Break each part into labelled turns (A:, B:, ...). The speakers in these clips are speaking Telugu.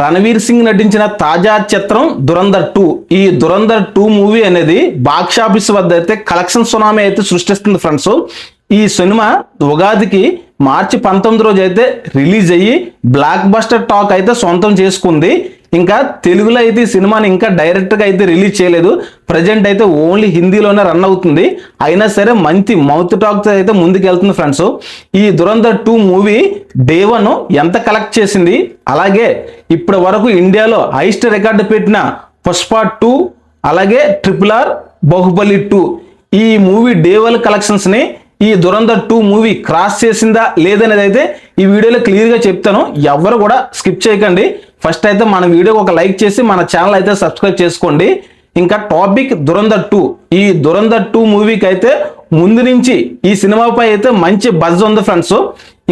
A: రణవీర్ సింగ్ నటించిన తాజా చిత్రం దురంధర్ 2. ఈ దురంధర్ 2 మూవీ అనేది బాక్స్ ఆఫీస్ వద్ద అయితే కలెక్షన్ సునామీ అయితే సృష్టిస్తుంది ఫ్రెండ్స్. ఈ సినిమా ఉగాదికి మార్చి 19 రోజు అయితే రిలీజ్ అయ్యి బ్లాక్ బస్టర్ టాక్ అయితే సొంతం చేసుకుంది. ఇంకా తెలుగులో అయితే ఈ సినిమాని ఇంకా డైరెక్ట్గా అయితే రిలీజ్ చేయలేదు. ప్రజెంట్ అయితే ఓన్లీ హిందీలోనే రన్ అవుతుంది. అయినా సరే మంచి మౌత్ టాక్ అయితే ముందుకు వెళ్తుంది ఫ్రెండ్స్. ఈ దురంధర్ 2 మూవీ డే 1 ఎంత కలెక్ట్ చేసింది, అలాగే ఇప్పటి వరకు ఇండియాలో హైయెస్ట్ రికార్డు పెట్టిన పుష్ప 2, అలాగే RRR, బాహుబలి 2 ఈ మూవీ డే 1 కలెక్షన్స్ని ఈ దురంధర్ 2 మూవీ క్రాస్ చేసిందా లేదనేది అయితే ఈ వీడియోలో క్లియర్గా చెప్తాను. ఎవరు కూడా స్కిప్ చేయకండి. ఫస్ట్ అయితే మన వీడియోకి ఒక లైక్ చేసి మన ఛానల్ అయితే సబ్స్క్రైబ్ చేసుకోండి. ఇంకా టాపిక్ దురంధర్ 2. ఈ దురంధర్ 2 మూవీకి అయితే ముందు నుంచి ఈ సినిమాపై అయితే మంచి బజ్ ఉంది ఫ్రెండ్స్.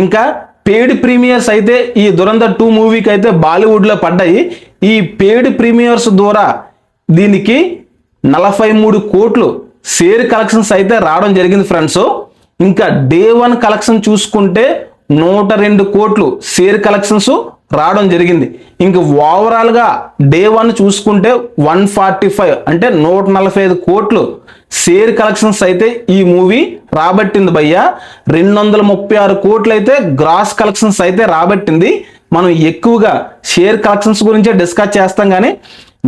A: ఇంకా పెయిడ్ ప్రీమియర్స్ అయితే ఈ దురంధర్ 2 మూవీకి అయితే బాలీవుడ్లో పడ్డాయి. ఈ పెయిడ్ ప్రీమియర్స్ ద్వారా దీనికి 43 కోట్లు షేర్ కలెక్షన్స్ అయితే రావడం జరిగింది ఫ్రెండ్స్. ఇంకా డే 1 కలెక్షన్ చూసుకుంటే 102 కోట్లు షేర్ కలెక్షన్స్ రావడం జరిగింది. ఇంక ఓవరాల్గా డే 1 చూసుకుంటే 145 అంటే 145 కోట్లు షేర్ కలెక్షన్స్ అయితే ఈ మూవీ రాబట్టింది భయ్య. 236 కోట్లు అయితే గ్రాస్ కలెక్షన్స్ అయితే రాబట్టింది. మనం ఎక్కువగా షేర్ కలెక్షన్స్ గురించే డిస్కస్ చేస్తాం కానీ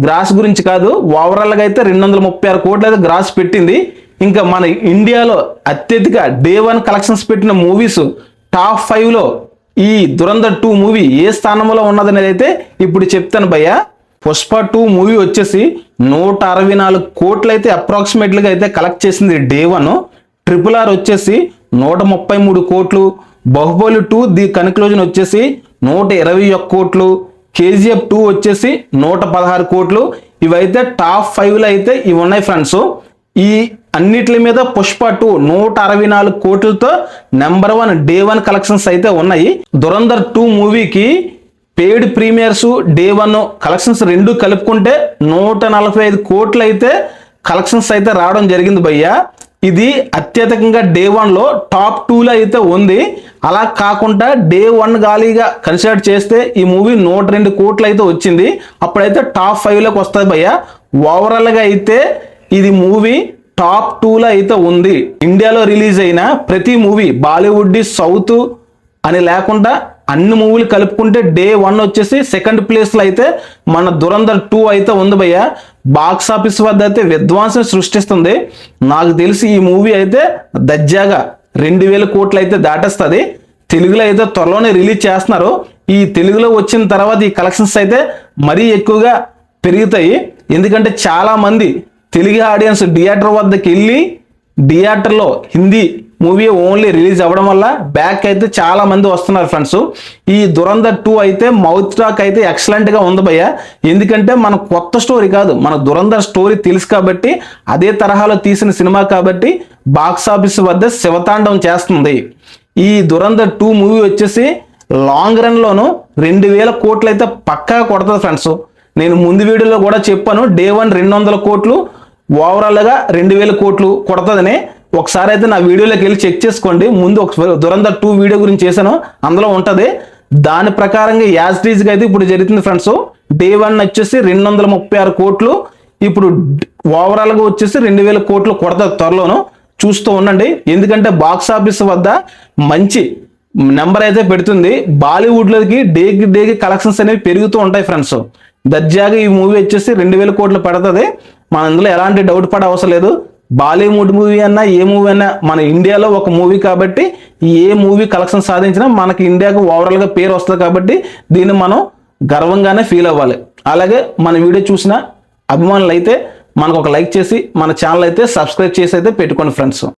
A: గ్రాస్ గురించి కాదు. ఓవరాల్గా అయితే 236 కోట్లు అయితే గ్రాస్ పెట్టింది. ఇంకా మన ఇండియాలో అత్యధిక డే 1 కలెక్షన్స్ పెట్టిన మూవీస్ టాప్ 5లో ఈ దురంధర్ 2 మూవీ ఏ స్థానంలో ఉన్నదనేది అయితే ఇప్పుడు చెప్తాను భయ్య. పుష్ప 2 మూవీ వచ్చేసి 164 కోట్లు అయితే అప్రాక్సిమేట్లీగా అయితే కలెక్ట్ చేసింది డే 1. RRR వచ్చేసి 133 కోట్లు, బాహుబలి 2 ది కన్క్లూజన్ వచ్చేసి 121 కోట్లు, KGF 2 వచ్చేసి 116 కోట్లు. ఇవైతే టాప్ 5లో అయితే ఇవి ఉన్నాయి ఫ్రెండ్స్. ఈ అన్నిటి మీద పుష్ప 2 164 కోట్లతో నెంబర్ 1 డే 1 కలెక్షన్స్ అయితే ఉన్నాయి. దురంధర్ 2 మూవీకి పెయిడ్ ప్రీమియర్స్ డే 1 కలెక్షన్స్ రెండు కలుపుకుంటే 145 కోట్లు అయితే కలెక్షన్స్ అయితే రావడం జరిగింది భయ్య. ఇది అత్యధికంగా డే 1లో టాప్ 2లో అయితే ఉంది. అలా కాకుండా డే 1 గాలిగా కన్సిడర్ చేస్తే ఈ మూవీ 102 కోట్లు అయితే వచ్చింది. అప్పుడైతే టాప్ 5లోకి వస్తుంది భయ్య. ఓవరాల్గా అయితే ఇది మూవీ టాప్ 2లో అయితే ఉంది. ఇండియాలో రిలీజ్ అయిన ప్రతి మూవీ బాలీవుడ్, సౌత్ అని లేకుండా అన్ని మూవీలు కలుపుకుంటే డే 1 వచ్చేసి సెకండ్ ప్లేస్లో అయితే మన దురంధర్ 2 అయితే ఉంది భయ్య. బాక్స్ ఆఫీస్ వద్ద అయితే విధ్వంసం సృష్టిస్తుంది. నాకు తెలిసి ఈ మూవీ అయితే దర్జాగా 2000 కోట్లు అయితే దాటేస్తుంది. తెలుగులో అయితే త్వరలోనే రిలీజ్ చేస్తున్నారు. ఈ తెలుగులో వచ్చిన తర్వాత ఈ కలెక్షన్స్ అయితే మరీ ఎక్కువగా పెరుగుతాయి. ఎందుకంటే చాలామంది తెలుగు ఆడియన్స్ థియేటర్ వద్దకు వెళ్ళి థియేటర్లో హిందీ మూవీ ఓన్లీ రిలీజ్ అవ్వడం వల్ల బ్యాక్ అయితే చాలా మంది వస్తున్నారు ఫ్రెండ్స్. ఈ దురంధర్ 2 అయితే మౌత్ టాక్ అయితే ఎక్సలెంట్గా ఉంది భయ్య. ఎందుకంటే మన కొత్త స్టోరీ కాదు, మన దురంధర్ స్టోరీ తెలుసు కాబట్టి, అదే తరహాలో తీసిన సినిమా కాబట్టి బాక్స్ ఆఫీస్ వద్ద శివతాండవం చేస్తుంది. ఈ దురంధర్ 2 మూవీ వచ్చేసి లాంగ్ రన్లోను 2000 కోట్లు అయితే పక్కా కొడుతుంది ఫ్రెండ్స్. నేను ముందు వీడియోలో కూడా చెప్పాను డే 1 200 కోట్లు, ఓవరాల్గా 2000 కోట్లు కొడుతుందని. ఒకసారి అయితే నా వీడియోలోకి వెళ్ళి చెక్ చేసుకోండి. ముందు ఒక దురంధర్ 2 వీడియో గురించి చేశాను, అందులో ఉంటుంది. దాని ప్రకారంగా యాజ్ టీజ్గా అయితే ఇప్పుడు జరుగుతుంది ఫ్రెండ్స్. డే 1 వచ్చేసి 236 కోట్లు, ఇప్పుడు ఓవరాల్గా వచ్చేసి 2000 కోట్లు కొడుతుంది త్వరలోను. చూస్తూ ఉండండి. ఎందుకంటే బాక్స్ ఆఫీస్ వద్ద మంచి నెంబర్ అయితే పెడుతుంది. బాలీవుడ్లోకి డేకి కలెక్షన్స్ అనేవి పెరుగుతూ ఉంటాయి ఫ్రెండ్స్. దర్జాగా ఈ మూవీ వచ్చేసి 2000 కోట్లు పెడుతుంది. మన అందులో ఎలాంటి డౌట్ పడే అవసరం లేదు. బాలీవుడ్ మూవీ అన్నా ఏ మూవీ అన్నా మన ఇండియాలో ఒక మూవీ కాబట్టి ఏ మూవీ కలెక్షన్ సాధించినా మనకి ఇండియాకు ఓవరాల్గా పేరు వస్తుంది కాబట్టి దీన్ని మనం గర్వంగానే ఫీల్ అవ్వాలి. అలాగే మన వీడియో చూసిన అభిమానులు అయితే మనకు ఒక లైక్ చేసి మన ఛానల్ అయితే సబ్స్క్రైబ్ చేసి అయితే పెట్టుకోండి ఫ్రెండ్స్.